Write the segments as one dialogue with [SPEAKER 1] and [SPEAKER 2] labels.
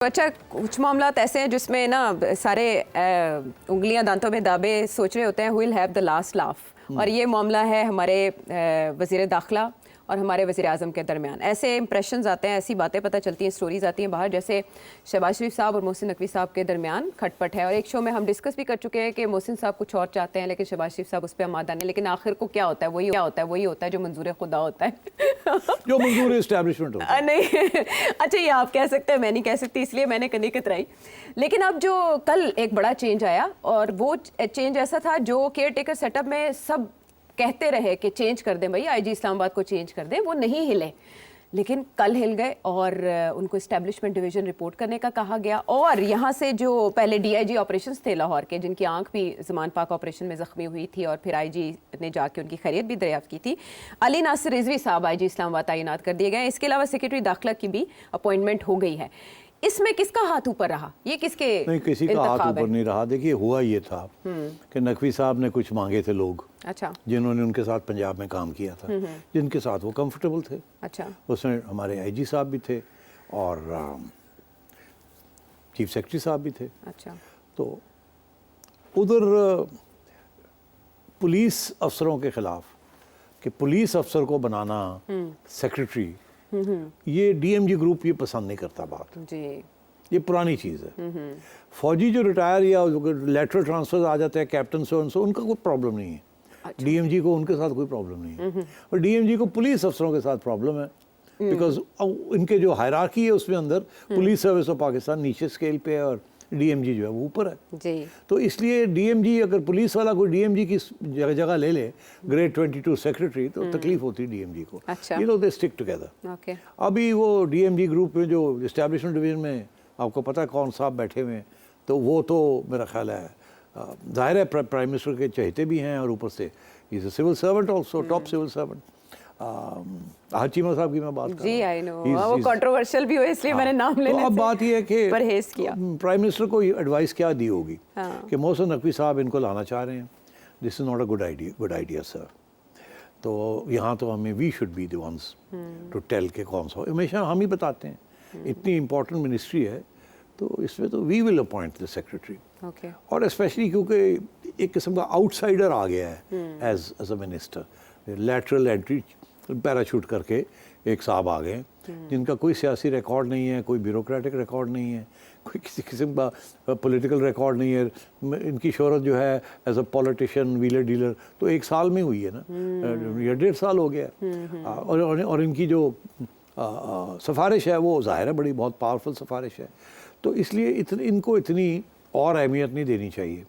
[SPEAKER 1] अच्छा, कुछ मामला ऐसे हैं जिसमें ना सारे उंगलियां दांतों में दाबे सोच रहे होते हैं who will have the last laugh, और ये मामला है हमारे वज़ीर दाखिला और हमारे वज़ीर आज़म के दरमियान। ऐसे इंप्रेशंस आते हैं, ऐसी बातें पता चलती हैं, स्टोरीज आती हैं बाहर, जैसे शहबाज शरीफ साहब और मोहसिन नकवी साहब के दरमियान खटपट है। और एक शो में हम डिस्कस भी कर चुके हैं कि मोहसिन साहब कुछ और चाहते हैं लेकिन शहबाज शरीफ साहब उस पर आमादा नहीं, लेकिन आखिर को क्या होता है, वही होता है जो मंजूर खुदा होता है
[SPEAKER 2] जो मंजूर एस्टैब्लिशमेंट होता है।
[SPEAKER 1] नहीं अच्छा, ये आप कह सकते हैं, मैं नहीं कह सकती, इसलिए मैंने कनी कतराई। लेकिन अब जो कल एक बड़ा चेंज आया, और वो चेंज ऐसा था जो केयर टेकर सेटअप में सब कहते रहे कि चेंज कर दें भाई, आईजी इस्लामाबाद को चेंज कर दें, वो नहीं हिले, लेकिन कल हिल गए और उनको इस्टेब्लिशमेंट डिवीज़न रिपोर्ट करने का कहा गया। और यहाँ से जो पहले डीआईजी ऑपरेशंस थे लाहौर के, जिनकी आंख भी ज़मान पाक ऑपरेशन में ज़ख्मी हुई थी और फिर आईजी ने जाके उनकी खैरियत भी दरियाफ्त की थी, अली नासिर रिजवी साहब आईजी इस्लामाबाद तैनात कर दिए गए। इसके अलावा सेक्रेटरी दाखिला की भी अपॉइंटमेंट हो गई है। इसमें किसका हाथ ऊपर रहा? ये किसके?
[SPEAKER 2] नहीं, किसी का हाथ ऊपर नहीं रहा। देखिए, हुआ ये था कि नकवी साहब ने कुछ मांगे थे लोग,
[SPEAKER 1] अच्छा,
[SPEAKER 2] जिन्होंने उनके साथ पंजाब में काम किया था, जिनके साथ वो कंफर्टेबल थे।
[SPEAKER 1] अच्छा,
[SPEAKER 2] उसमें हमारे आईजी साहब भी थे और चीफ सेक्रेटरी साहब भी थे।
[SPEAKER 1] अच्छा,
[SPEAKER 2] तो उधर पुलिस अफसरों के खिलाफ कि पुलिस अफसर को बनाना सेक्रेटरी, ये डीएमजी ग्रुप ये पसंद नहीं करता बात
[SPEAKER 1] जी।
[SPEAKER 2] ये पुरानी चीज़ है। फौजी जो रिटायर या लेटरल ट्रांसफर आ जाते हैं कैप्टन से उनका कोई प्रॉब्लम नहीं है।
[SPEAKER 1] अच्छा।
[SPEAKER 2] डीएमजी को उनके साथ कोई प्रॉब्लम नहीं है, और डीएमजी को पुलिस अफसरों के साथ प्रॉब्लम है, बिकॉज इनके जो हायरार्की है उसमें अंदर पुलिस सर्विस ऑफ पाकिस्तान नीचे स्केल पे है और डीएमजी जो है वो ऊपर है
[SPEAKER 1] जी।
[SPEAKER 2] तो इसलिए डीएमजी, अगर पुलिस वाला कोई डीएमजी की जगह ले ले, ग्रेड 22 सेक्रेटरी, तो तकलीफ होती है डीएमजी को।
[SPEAKER 1] अच्छा।
[SPEAKER 2] ये लोग दे स्टिक टुगेदर।
[SPEAKER 1] ओके।
[SPEAKER 2] अभी वो डीएमजी ग्रुप में जो एस्टैब्लिशमेंट डिवीजन में आपको पता है कौन साहब बैठे हुए हैं, तो वो तो मेरा ख्याल है ज़ाहिर है प्राइम मिनिस्टर के चहेते भी हैं, और ऊपर से is a civil servant also, top civil servant. Cheema साहब की मैं बात कर
[SPEAKER 1] जी, आई नो वो कंट्रोवर्शियल भी हुआ, इसलिए मैंने नाम लेने
[SPEAKER 2] तो अब बात ये है कि
[SPEAKER 1] परहेज किया।
[SPEAKER 2] प्राइम मिनिस्टर को एडवाइस क्या दी होगी
[SPEAKER 1] हाँ।
[SPEAKER 2] कि मोहसिन नकवी साहब इनको लाना चाह रहे हैं, this is not a good idea sir. तो यहाँ तो हमें we should be the ones to tell के कौन सा, हमेशा हम ही बताते हैं, इतनी इंपॉर्टेंट मिनिस्ट्री है तो इसमें तो we will appoint the secretary.
[SPEAKER 1] Okay.
[SPEAKER 2] और स्पेशली क्योंकि एक किस्म का आउटसाइडर आ गया है as a minister, lateral entry parachute करके एक साहब आ गए जिनका कोई सियासी रिकॉर्ड नहीं है, कोई ब्यूरोक्रेटिक रिकॉर्ड नहीं है, कोई किसी किस्म का पॉलिटिकल रिकॉर्ड नहीं है। इनकी शोहरत जो है as a politician, wheeler dealer तो एक साल में हुई है ना, या 1.5 साल हो गया। और इनकी जो सिफारिश है वो ज़ाहिर है बड़ी बहुत पावरफुल सिफारिश है, तो इसलिए इनको इतनी और अहमियत नहीं देनी चाहिए।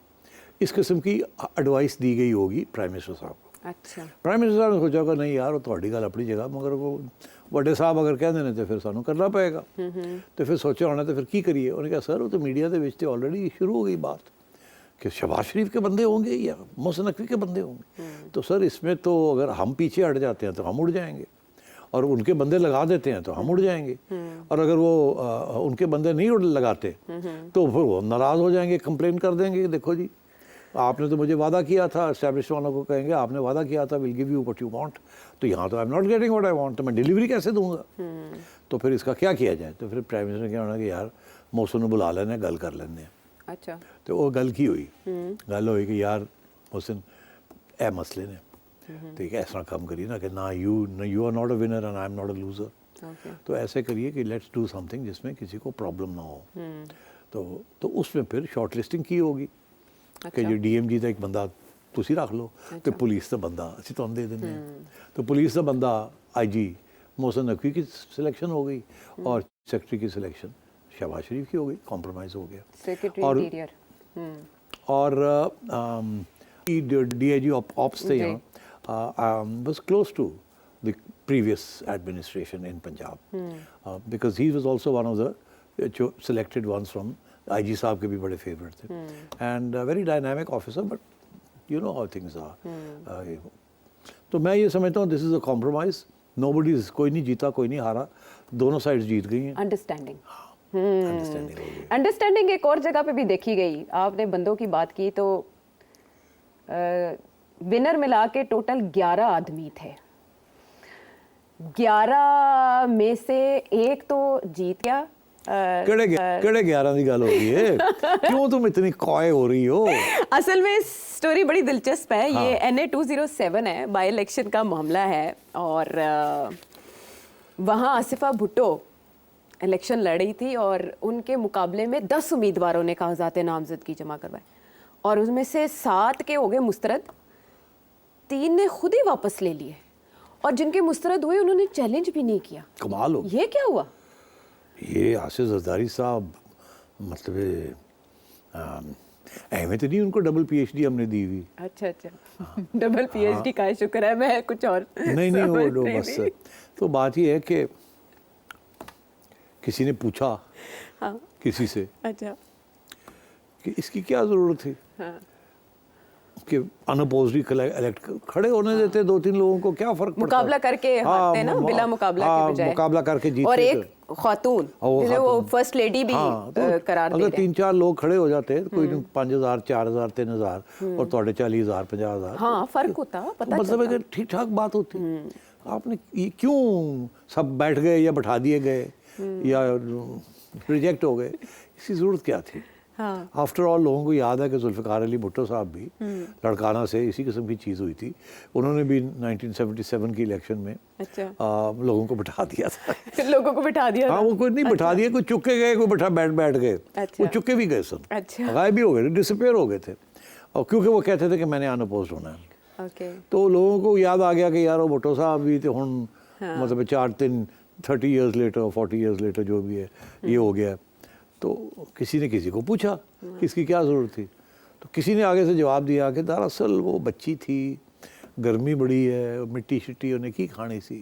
[SPEAKER 2] इस किस्म की एडवाइस दी गई होगी प्राइम मिनिस्टर साहब को।
[SPEAKER 1] अच्छा।
[SPEAKER 2] प्राइम मिनिस्टर साहब ने सोचा होगा नहीं यार, वो थोड़ी गल अपनी जगह, मगर वो बड़े साहब अगर कह देने तो फिर सानू करना पड़ेगा। तो फिर सोचा होना तो फिर की करिए। उन्होंने कहा सर वो तो मीडिया के विच ऑलरेडी शुरू हो गई बात कि शहबाज शरीफ के बंदे होंगे या मोहसिन नकवी के बंदे होंगे, तो सर इसमें तो अगर हम पीछे हट जाते हैं तो हम उड़ जाएंगे, और उनके बंदे लगा देते हैं तो हम उड़ जाएंगे, और अगर वो उनके बंदे नहीं लगाते तो फिर वो नाराज़ हो जाएंगे, कंप्लेन कर देंगे, देखो जी आपने तो मुझे वादा किया था, एस्टैब्लिश वालों को कहेंगे आपने वादा किया था will give you what you want, तो यहाँ तो आई am not getting what I want, तो मैं डिलीवरी कैसे दूंगा। तो फिर इसका क्या किया जाए? तो फिर प्राइम मिनिस्टर ने क्या होना कि यार मोहसिन को बुला लेने, गल कर लेने।
[SPEAKER 1] अच्छा।
[SPEAKER 2] तो वो गल की हुई, गल हुई कि यार मोहसिन ए मसले ने तो एक ऐसा काम करिए ना कि ना you are not a winner and I am not a loser, तो ऐसे करिए कि लेट्स डू समथिंग जिसमें किसी को प्रॉब्लम ना हो। तो उसमें फिर शॉर्ट लिस्टिंग की होगी कि जो डीएमजी का एक बंदा तुसी रख लो, तो पुलिस का बंदा असी तुहानू दे देंगे, तो पुलिस का बंदा आईजी मोहसिन नकवी की सिलेक्शन हो गई और सेक्रेटरी की सिलेक्शन शहबाज शरीफ की हो गई, कॉम्प्रोमाइज़ हो गया।
[SPEAKER 1] सेक्रेटरी
[SPEAKER 2] और डीआईजी ऑप्स थे यहाँ, was close to the previous administration in Punjab, because he was also one of the selected ones from IG साहब के भी बड़े फेवरेट थे, and a very dynamic officer, but you know how things are. तो मैं ये समझता हूँ this is a compromise, nobody, कोई नहीं जीता कोई नहीं हारा, दोनों साइड्स जीत गई हैं।
[SPEAKER 1] अंडरस्टैंडिंग
[SPEAKER 2] अंडरस्टैंडिंग हो गई।
[SPEAKER 1] अंडरस्टैंडिंग एक और जगह पे भी देखी गई। आपने बंदों की बात की तो विनर मिला के टोटल 11 आदमी थे, 11 में से एक तो जीत गया
[SPEAKER 2] ਕਿਹੜੇ 11 ਦੀ ਗੱਲ ਹੋ ਰਹੀ ਹੈ क्यों तुम इतनी कॉय हो रही हो
[SPEAKER 1] असल में स्टोरी बड़ी दिलचस्प है। ये NA 207 है, बाई इलेक्शन का मामला है और वहाँ आसिफा भुट्टो इलेक्शन लड़ रही थी और उनके मुकाबले में 10 उम्मीदवारों ने कागजात नामजदगी जमा करवाए और उसमें से 7 के हो गए मुस्तरद, 3 ने खुद ही वापस ले लिए और जिनके मुस्तरद हुए उन्होंने चैलेंज भी नहीं किया।
[SPEAKER 2] कमाल हो
[SPEAKER 1] ये क्या हुआ?
[SPEAKER 2] ये आसिफ जरदारी साहब मतलब अहमियत नहीं उनको डबल PhD हमने दी हुई।
[SPEAKER 1] अच्छा अच्छा डबल PhD का शुक्र है, मैं कुछ और
[SPEAKER 2] नहीं
[SPEAKER 1] समझ
[SPEAKER 2] वो
[SPEAKER 1] रही
[SPEAKER 2] बस
[SPEAKER 1] थी।
[SPEAKER 2] तो बात ये है कि किसी ने पूछा
[SPEAKER 1] हाँ
[SPEAKER 2] किसी से
[SPEAKER 1] अच्छा
[SPEAKER 2] कि इसकी क्या ज़रूरत थी
[SPEAKER 1] हाँ
[SPEAKER 2] कि अनअपोज्ड इलेक्ट खड़े होने देते 2-3 लोगों को, क्या फर्क पड़ता
[SPEAKER 1] मुकाबला करके हारते हैं ना, बिला मुकाबला के बजाय
[SPEAKER 2] मुकाबला करके जीतते
[SPEAKER 1] और
[SPEAKER 2] थे।
[SPEAKER 1] एक खातून
[SPEAKER 2] वो
[SPEAKER 1] जिन्हें वो
[SPEAKER 2] खातून।
[SPEAKER 1] फर्स्ट लेडी भी
[SPEAKER 2] तो
[SPEAKER 1] करार दे
[SPEAKER 2] अगर
[SPEAKER 1] रहे हैं।
[SPEAKER 2] 3-4 लोग खड़े हो जाते कोई 5,000 4,000 3,000 और थोड़े 40,000 50,000
[SPEAKER 1] हाँ फर्क होता पता
[SPEAKER 2] मतलब है कि ठीक ठाक बात होती। आपने ये क्यों सब बैठ गए या बैठा दिए गए या रिजेक्ट हो गए, इसकी ज़रूरत क्या थी?
[SPEAKER 1] हाँ
[SPEAKER 2] आफ्टर ऑल लोगों को याद है कि जुल्फ़िकार अली भुट्टो साहब भी लड़काना से इसी किस्म की चीज़ हुई थी। उन्होंने भी 1977 की इलेक्शन में
[SPEAKER 1] अच्छा
[SPEAKER 2] लोगों को बिठा दिया था।
[SPEAKER 1] लोगों को बिठा दिया
[SPEAKER 2] हाँ
[SPEAKER 1] था।
[SPEAKER 2] वो कोई नहीं बिठा दिया, कोई चुके गए, कोई बैठ गए,
[SPEAKER 1] अच्छा।
[SPEAKER 2] वो चुके भी गए सब,
[SPEAKER 1] अच्छा।
[SPEAKER 2] गायब भी हो गए, डिसअपेयर हो गए थे और क्योंकि वो कहते थे कि मैंने अनअपोज्ड होना है।
[SPEAKER 1] ओके
[SPEAKER 2] तो लोगों को याद आ गया कि यार वो भुट्टो साहब भी तो हुन मतलब 30 ईयर्स लेटर 40 ईयर्स लेटर जो भी है ये हो गया। तो किसी ने किसी को पूछा कि इसकी क्या ज़रूरत थी, तो किसी ने आगे से जवाब दिया कि दरअसल वो बच्ची थी, गर्मी बड़ी है, मिट्टी शिट्टी उन्हें की खानी सी,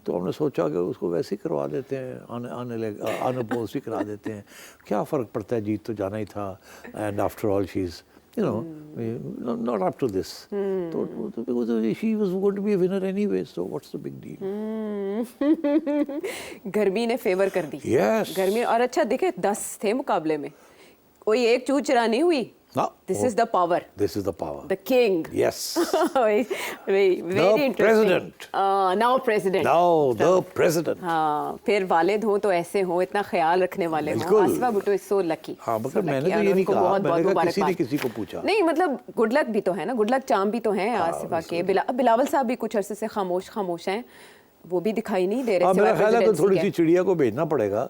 [SPEAKER 2] तो हमने सोचा कि उसको वैसे ही करवा देते हैं, अनअपोज्ड ही करा देते हैं, क्या फ़र्क पड़ता है, जीत तो जाना ही था। And after all she is not up to this. So because she was going to be a winner anyway, so what's the big deal?
[SPEAKER 1] गर्मी ने फेवर कर दी।
[SPEAKER 2] Yes.
[SPEAKER 1] गर्मी और अच्छा देखे 10 थे मुकाबले में, कोई एक चूच चरा नहीं हुई।
[SPEAKER 2] No.
[SPEAKER 1] This is the power,
[SPEAKER 2] This is the power.
[SPEAKER 1] The king.
[SPEAKER 2] Yes.
[SPEAKER 1] Very interesting.
[SPEAKER 2] president.
[SPEAKER 1] Now president.
[SPEAKER 2] Now the president.
[SPEAKER 1] हाँ फिर वालिद हों तो ऐसे हों, इतना ख्याल रखने वाले हों।
[SPEAKER 2] बिल्कुल।
[SPEAKER 1] Asifa Bhutto is so lucky.
[SPEAKER 2] हाँ मतलब मैंने तो ये नहीं कहा, मैंने कहा किसी ने किसी को पूछा।
[SPEAKER 1] नहीं मतलब गुड लक भी तो है ना, गुड लक चाम भी तो हैं आसिफा के। बिलावल साहब भी कुछ अरसे से खामोश हैं, वो भी दिखाई नहीं दे रहे।
[SPEAKER 2] हाँ मेरा ख्याल है कि थोड़ी
[SPEAKER 1] के।
[SPEAKER 2] सी चिड़िया को भेजना पड़ेगा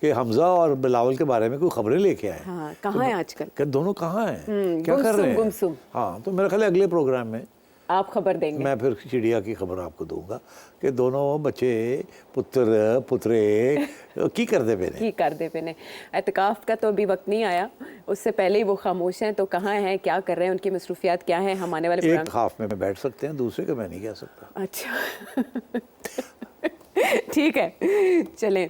[SPEAKER 2] कि हमजा और बिलावल के बारे में कोई खबरें लेके आए।
[SPEAKER 1] हाँ कहाँ है आजकल?
[SPEAKER 2] कि दोनों कहाँ हैं, क्या कर रहे हैं?
[SPEAKER 1] गुमसुम।
[SPEAKER 2] हाँ तो मेरा ख्याल है अगले प्रोग्राम में
[SPEAKER 1] आप खबर देंगे।
[SPEAKER 2] मैं फिर चिड़िया की खबर आपको दूंगा कि दोनों बच्चे पुत्रे की करते पे ने।
[SPEAKER 1] की कर दे पे ने। एतकाफ का तो अभी वक्त नहीं आया, उससे पहले ही वो खामोश हैं, तो कहाँ हैं, क्या कर रहे हैं, उनकी मसरूफियात क्या है? हम आने वाले
[SPEAKER 2] एक
[SPEAKER 1] प्रोग्राम।
[SPEAKER 2] हाफ में बैठ सकते हैं, दूसरे का मैं नहीं कह सकता।
[SPEAKER 1] अच्छा ठीक है चलें।